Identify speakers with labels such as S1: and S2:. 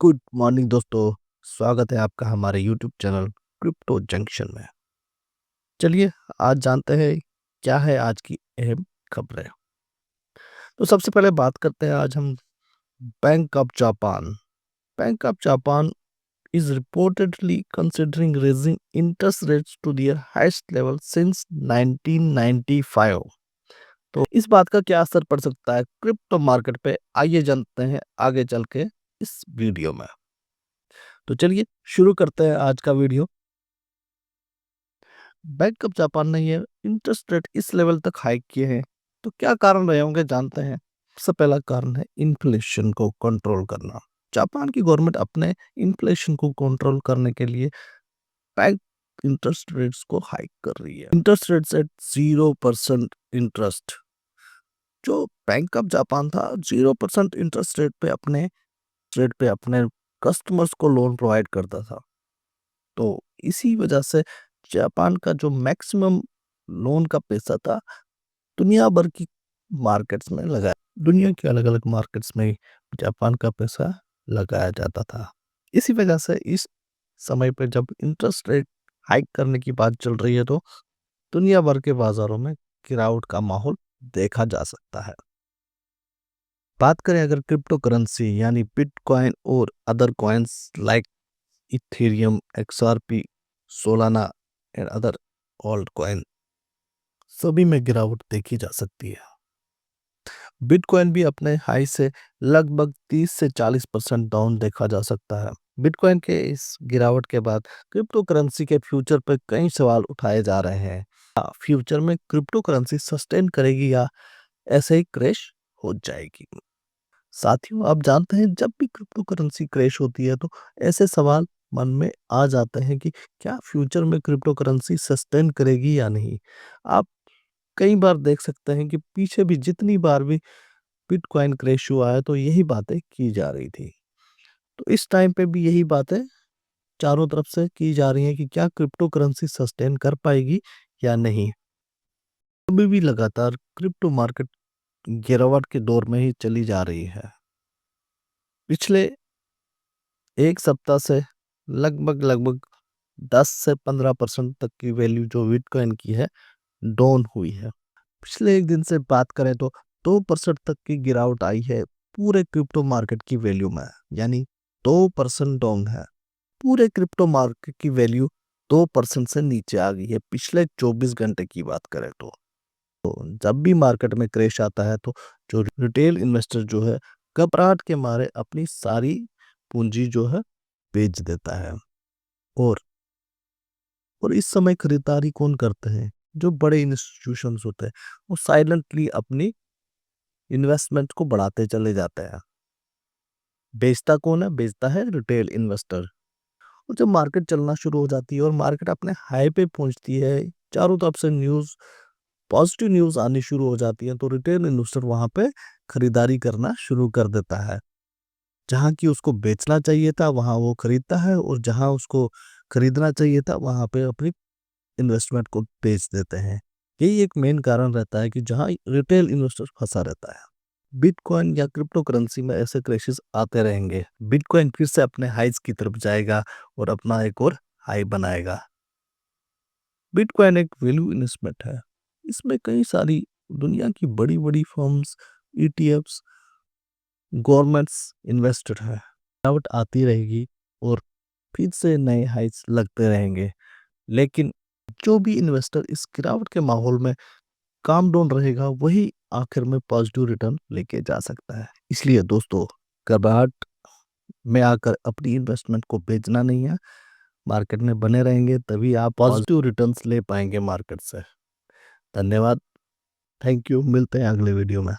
S1: Good morning दोस्तों। स्वागत है आपका हमारे यूट्यूब चैनल क्रिप्टो जंक्शन में। चलिए आज जानते हैं क्या है आज की अहम खबरें। तो सबसे पहले बात करते हैं आज हम bank of Japan. Bank of Japan is reportedly considering raising interest rates to their highest level since 1995। तो इस बात का क्या असर पड़ सकता है क्रिप्टो मार्केट पे, आइए जानते हैं आगे चल के इस वीडियो में। तो चलिए शुरू करते हैं आज का वीडियो। बैंक ऑफ जापान ने ये इंटरेस्ट रेट इस लेवल तक हाइक किए हैं, तो क्या कारण रहे होंगे जानते हैं। सबसे पहला कारण है इन्फ्लेशन को कंट्रोल करना। जापान की गवर्नमेंट अपने इन्फ्लेशन को कंट्रोल करने के लिए बैंक इंटरेस्ट रेट्स को हाइक कर रही है। Interest rates eight 0% interest. जो बैंक ऑफ जापान था 0% इंटरेस्ट रेट पे अपने कस्टमर्स को लोन प्रोवाइड करता था। तो इसी वजह से जापान का जो मैक्सिमम लोन का पैसा था दुनिया भर की मार्केट्स में लगाया, दुनिया के अलग अलग मार्केट्स में जापान का पैसा लगाया जाता था। इसी वजह से इस समय पे जब इंटरेस्ट रेट हाइक करने की बात चल रही है तो दुनिया भर के बाजारों में गिरावट का माहौल देखा जा सकता है। बात करें अगर क्रिप्टो करेंसी यानी बिटकॉइन और other coins like Ethereum, XRP, Solana and other alt coin, सभी में गिरावट देखी जा सकती है। बिटकॉइन भी अपने हाई से लगभग 30 से 40% डाउन देखा जा सकता है। बिटकॉइन के इस गिरावट के बाद क्रिप्टो करेंसी के फ्यूचर पर कई सवाल उठाए जा रहे हैं। फ्यूचर में क्रिप्टो करेंसी सस्टेन करेगी या ऐसे ही क्रैश हो जाएगी। साथियों, आप जानते हैं जब भी क्रिप्टो करेंसी क्रैश होती है तो ऐसे सवाल मन में आ जाते हैं कि क्या फ्यूचर में क्रिप्टो करेंसी सस्टेन करेगी या नहीं। आप कई बार देख सकते हैं कि पीछे भी जितनी बार भी बिटकॉइन क्रैश हुआ है तो यही बातें की जा रही थी। तो इस टाइम पे भी यही बातें चारों तरफ से की जा रही हैं कि क्या क्रिप्टो करेंसी सस्टेन कर पाएगी या नहीं। अभी भी लगातार क्रिप्टो मार्केट गिरावट के दौर में ही चली जा रही है। पिछले एक सप्ताह से लगभग 10 से 15% तक की वैल्यू जो बिटकॉइन की है डाउन हुई है। पिछले एक दिन से बात करें तो 2% तक की गिरावट आई है पूरे क्रिप्टो मार्केट की वैल्यू में, यानी 2% डाउन है। पूरे क्रिप्टो मार्केट की वैल्यू 2% से नीचे आ गई है पिछले 24 घंटे की बात करें तो। जब भी मार्केट में क्रैश आता है तो जो रिटेल इन्वेस्टर जो है घबराहट के मारे अपनी सारी पूंजी जो है बेच देता है। और इस समय खरीदारी कौन करते हैं? जो बड़े इंस्टीट्यूशंस होते हैं वो साइलेंटली अपनी इन्वेस्टमेंट को बढ़ाते चले जाते हैं। बेचता कौन है? बेचता है रिटेल इन्वेस्टर। और जब मार्केट चलना शुरू हो जाती है और मार्केट अपने हाई पे पहुंचती है, चारों तरफ से न्यूज़, पॉजिटिव न्यूज़ आनी शुरू हो जाती है, तो रिटेल इन्वेस्टर वहां पे खरीदारी करना शुरू कर देता है। जहां की उसको बेचना चाहिए था वहां वो खरीदता है, और जहां उसको खरीदना चाहिए था वहां पे अपनी इन्वेस्टमेंट को बेच देते हैं। यही एक मेन कारण रहता है कि जहां रिटेल इन्वेस्टर फंसा रहता है। बिटकॉइन या क्रिप्टो करेंसी में ऐसे क्रैशेस आते रहेंगे। बिटकॉइन फिर से अपने हाइज की तरफ जाएगा और अपना एक और हाई बनाएगा। बिटकॉइन एक वैल्यू इन्वेस्टमेंट है। इसमें कई सारी दुनिया की बड़ी बड़ी फर्म्स, ईटीएफ्स, गवर्नमेंट्स इन्वेस्टेड है। गिरावट आती रहेगी और फिर से नए हाइज लगते रहेंगे, लेकिन जो भी इन्वेस्टर इस गिरावट के माहौल में काम डाउन रहेगा वही आखिर में पॉजिटिव रिटर्न लेके जा सकता है। इसलिए दोस्तों, घबराहट में आकर अपनी इन्वेस्टमेंट को बेचना नहीं है। मार्केट में बने रहेंगे तभी आप पॉजिटिव रिटर्न्स ले पाएंगे मार्केट से। धन्यवाद। Thank you. मिलते हैं अगले वीडियो में।